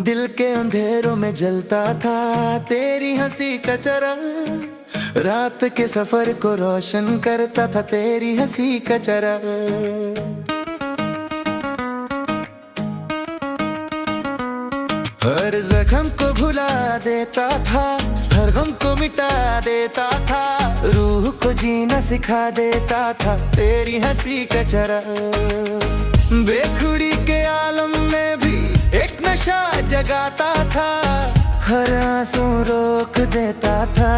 दिल के अंधेरों में जलता था तेरी हंसी का चराग। रात के सफर को रोशन करता था तेरी हंसी का चराग। हर जख्म को भुला देता था, हर गम को मिटा देता था, रूह को जीना सिखा देता था तेरी हंसी का चराग। बेखुदी के आलम में भी एक नशा जगाता था, हर आंसू रोक देता था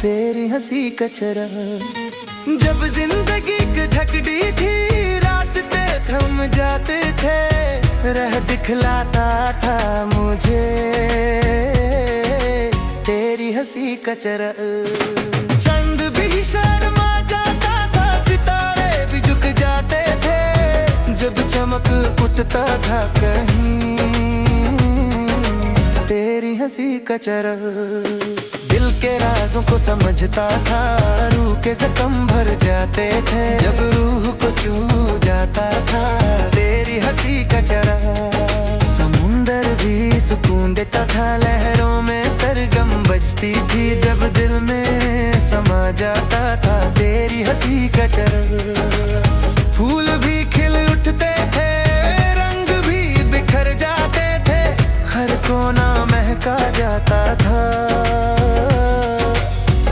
तेरी हंसी का चराग। जब जिंदगी की धकड़ी थी रास्ते थम जाते थे, राह दिखलाता था मुझे तेरी हंसी का चराग। चंद भी शर्मा जाता था, सितारे भी झुक जाते थे, जब चमक उठता था कहीं तेरी हंसी का चराग। दिल के राजों को समझता था, रूह के जख्म भर जाते थे, जब रूह को छू जाता था तेरी हंसी का चराग। समुंदर भी सुकून देता था, लहरों में सरगम बजती थी, जब दिल में समा जाता था तेरी हंसी का चराग। फूल भी खिल उठते थे, रंग भी बिखर जाते थे, हर कोना महका जाता था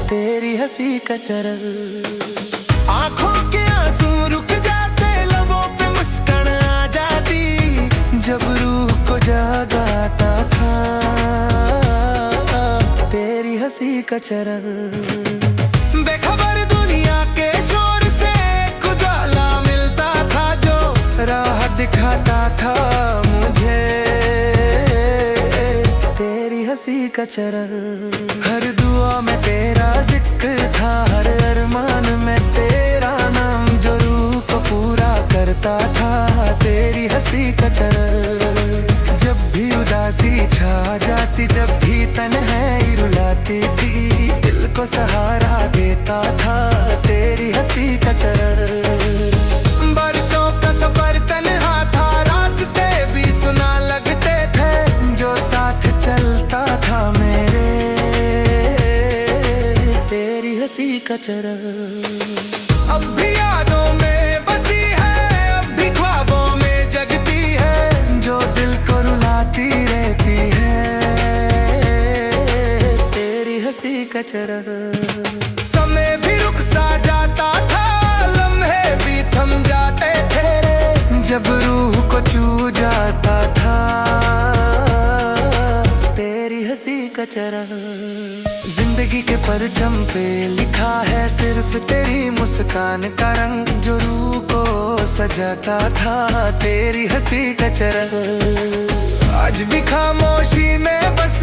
तेरी हंसी का चराग। आंखों के आंसू रुक जाते, लबों पे मुस्कान आ जाती, जब रूह को जगाता था तेरी हंसी का चराग। बेखबर दुनिया के शोर से उजाला मिलता था, जो राह दिखाता था मुझे तेरी हंसी का चराग। हर दुआ में तेरा जिक्र था, हर अरमान में तेरा नाम, जो रूह को पूरा करता था तेरी हंसी का चराग। जब भी उदासी छा जाती, जब भी तन्हाई रुलाती थी, दिल को सहारा देता था तेरी हंसी का चराग। बरसों का सफर तन्हा था, रास्ते भी सुना लगते थे, जो साथ चलता था मेरे तेरी हंसी का चराग। अब भी यादों में बसी है, अब भी ख्वाबों में जगती है, जो दिल को रुलाती रहती है तेरी हंसी का चराग। समय भी रुक सा जाता था, लम्हे भी थम जाते थे, जब रूह को छू जाता था तेरी हंसी का चराग। जिंदगी के परचम पे लिखा है सिर्फ तेरी मुस्कान का रंग, जो रूह को सजाता था तेरी हंसी का चराग। आज भी खामोशी में बस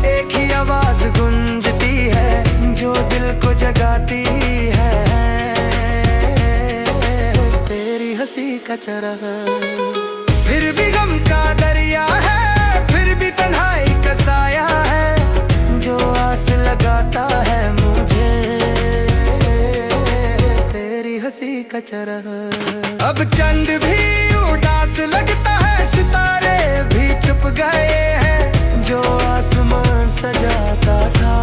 एक ही आवाज गूंजती है, जो दिल को जगाती है तेरी हंसी का चराग। फिर भी गम का दरिया है, फिर भी तन्हाई का साया है, जो आस लगाता है मुझे तेरी हंसी का चराग। अब चंद भी उदास लगता है, सितारे भी चुप गए हैं, जो आसमान सजाता था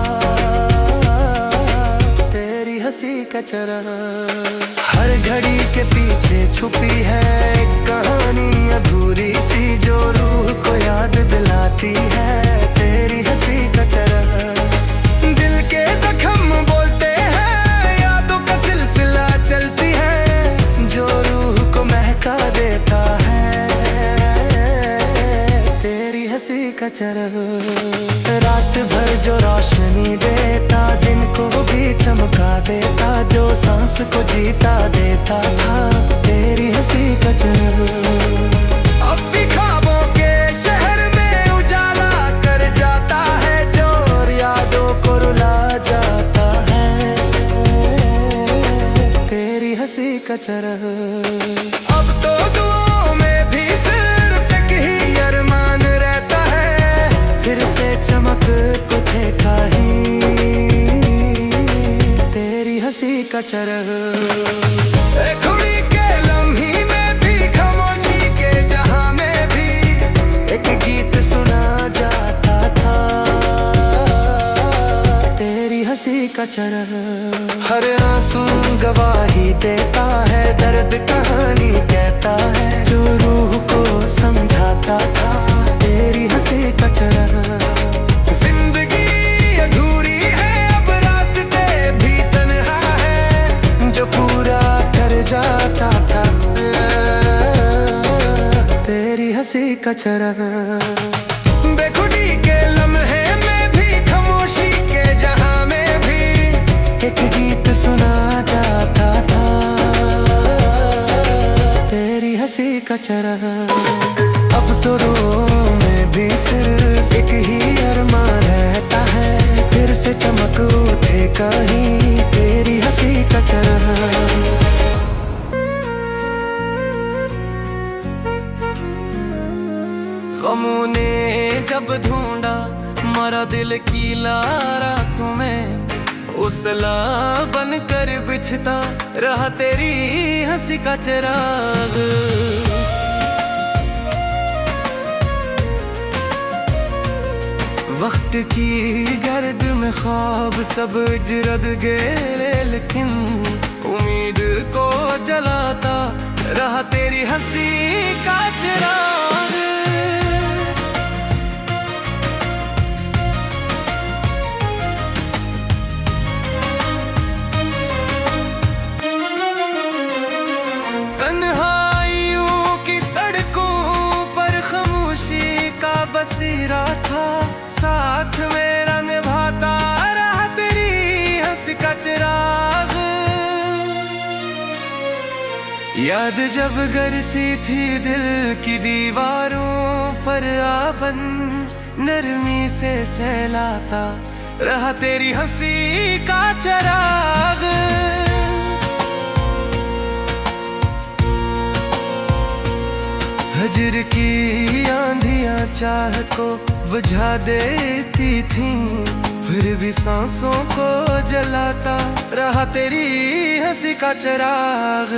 तेरी हंसी का चराग। हर घड़ी के पीछे छुपी है एक कहानी अधूरी सी, जो रूह को याद दिलाती है तेरी हंसी का चराग। दिल के जख्म बोलते हैं, यादों का सिलसिला चलती है, जो रूह को महका देता है तेरी हंसी का चराग। रात भर जो रोशनी देता, दिन को भी चमका देता, जो सांस को जीता देता था तेरी हंसी का चराग। अब भी ख्वाबों के शहर में उजाला कर जाता है, जो यादों को रुला जाता है तेरी हंसी का चराग। अब तो दुआओं में भी सिर्फ एक ही अरमान रहता है, फिर से चमक उठे कहीं तेरी हंसी का चराग। खुड़ी के लम्ही में भी, खामोशी के जहां में भी, एक गीत सुना जाता था तेरी हंसी का चरण। हर आंसू गवाही देता है, दर्द कहानी कहता है, जो रूह को समझाता था तेरी हंसी का चरण। जिंदगी अधूरी है अब रास्ते भी तन्हा है, जो पूरा कर जाता था तेरी हंसी का चरण। बेखुदी के लम्हे में भी, खामोशी के जहां में भी एक गीत सुना जाता था तेरी हंसी का चरण। अब तो रोम में भी सिर्फ एक ही अरमान रहता है, फिर से चमक उठे कहीं तेरी हंसी का चरण। गमों ने जब ढूंढा मरा दिल की लारा तुम्हें, उसला बनकर बिछता रहा तेरी हंसी का चिराग। वक्त की गर्द में ख्वाब सब उजड़ गए, लेकिन उम्मीद को जलाता रहा तेरी हंसी का चिराग। तन्हाइयों की सड़कों पर खामोशी का बसेरा था, साथ मेरा निभाता रहा तेरी हंसी का चिराग। याद जब गरती थी दिल की दीवारों पर आपन नरमी से सहलाता रहा तेरी हंसी का चिराग। हजर की आंधियां चाहत को बुझा देती थी, फिर भी सांसों को जलाता रहा तेरी हंसी का चिराग।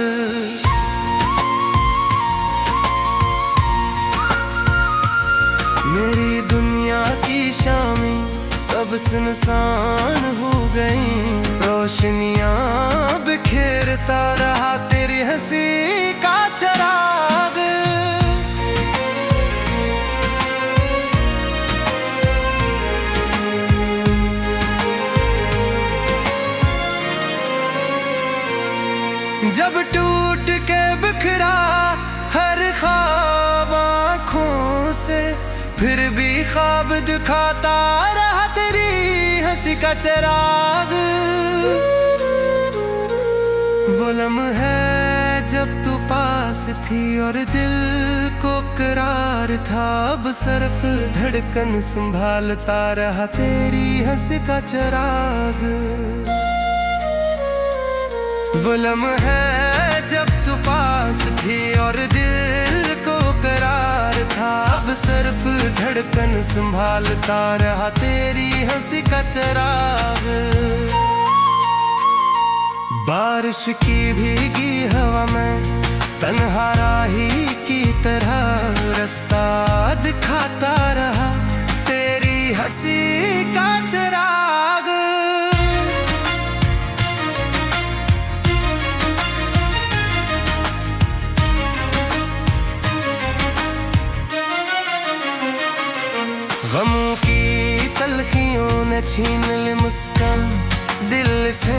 मेरी दुनिया की शामी सब सुनसान हो गई, रोशनियां बिखेरता रहा तेरी हंसी का चिराग। जब टूट के बिखरा हर ख्वाब आँखों से, फिर भी ख्वाब दिखाता रहा तेरी हंसी का चिराग। वो लम्हे जब तू पास थी और दिल को करार था, अब सिर्फ धड़कन संभालता रहा तेरी हंसी का चिराग। वो लम्हे जब तू पास थी और दिल को करार था, अब सिर्फ धड़कन संभालता रहा तेरी हंसी का चिराग। बारिश की भीगी हवा में तन्हा राही की तरह रास्ता दिखाता रहा तेरी हंसी का चिराग। गमों की तलखियों ने छीन ली मुस्कान दिल से,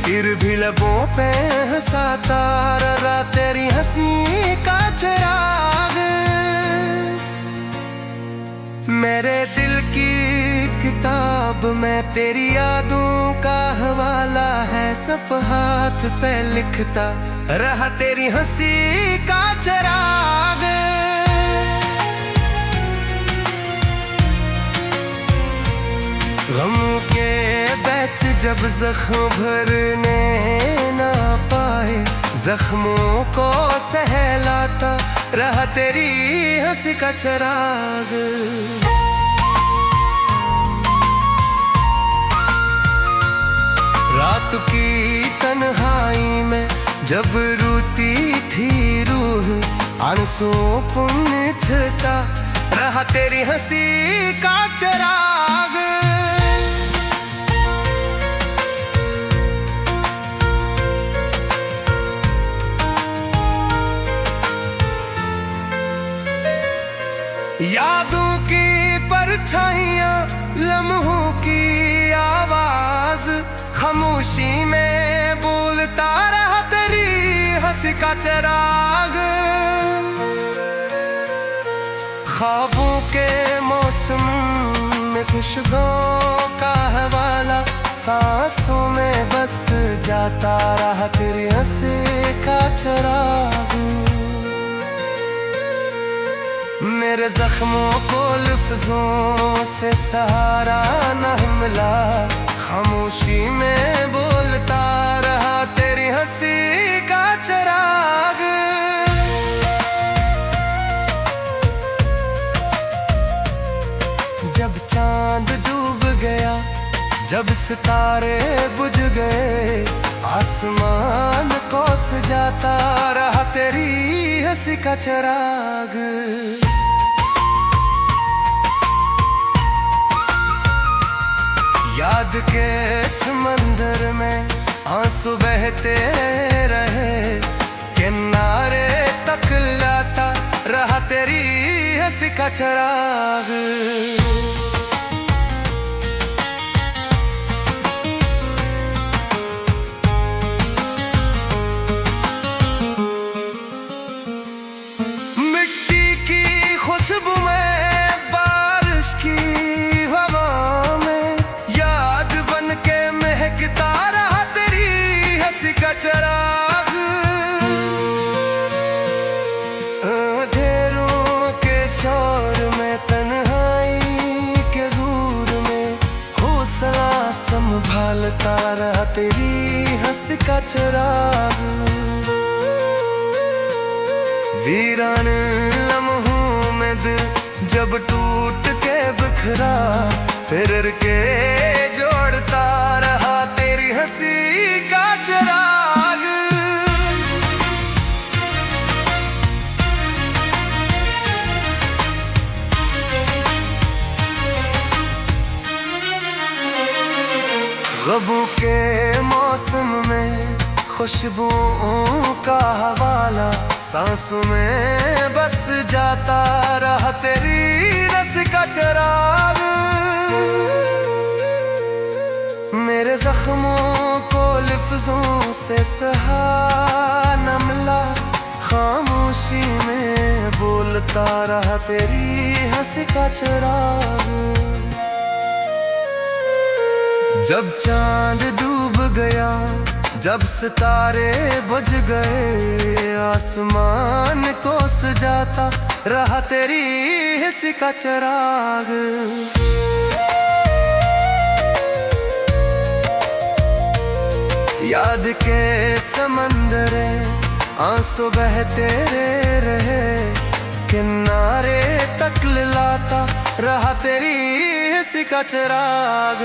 फिर भी लबों पे हंसाता रहा तेरी हंसी का चिराग। मेरे दिल की किताब में तेरी यादों का हवाला है, सफ़हात पे लिखता रहा तेरी हंसी का चिराग। गम के बैच जब जख्म भरने ना पाए, जख्मों को सहलाता रहा तेरी हंसी का चिराग। रात की तन्हाई में जब रोती थी रूह, आंसुओं को निछता रहा तेरी हंसी का चिराग। यादों की परछाइयां, लम्हों की आवाज, खामोशी में बोलता रहा तेरी हंसी का चिराग। ख्वाबों के मौसम में खुशबुओं का हवाला, सांसों में बस जाता रहा तेरी हंसी का चिराग। मेरे जख्मों को लफ्जों से सहारा न मिला, खामोशी में बोलता रहा तेरी हंसी का चिराग। जब चांद डूब गया, जब सितारे बुझ गए, आसमान कोस जाता रहा तेरी हंसी का चिराग। याद के समंदर में आंसू बहते रहे, किनारे तक लाता रहा तेरी हंसी का चिराग। मिट्टी की खुशबू में, बारिश की हवा में, याद बन के महकता रहा तेरी हंसी का चिराग। अंधेरों के शोर में, तन्हाई के दूर में, हौसला संभालता रहा तेरी हंसी का चिराग। वीरान लम्हों में दिल जब टूट के बिखरा, फिर के जोड़ता रहा तेरी हंसी का चिराग। ख्वाबों के मौसम में खुशबुओं का हवाला, सांसों में बस जाता रहा तेरी रस का चिराग। मेरे जख्मों को लफ्जों से सहा न मिला, खामोशी में बोलता रहा तेरी हंसी का चिराग। जब चांद डूब गया, जब सितारे बुझ गए, आसमान कोस जाता रहा तेरी हंसी का चिराग। याद के समंदरे आंसू बहते रहे, किनारे तक लाता रहा तेरी हंसी का चिराग।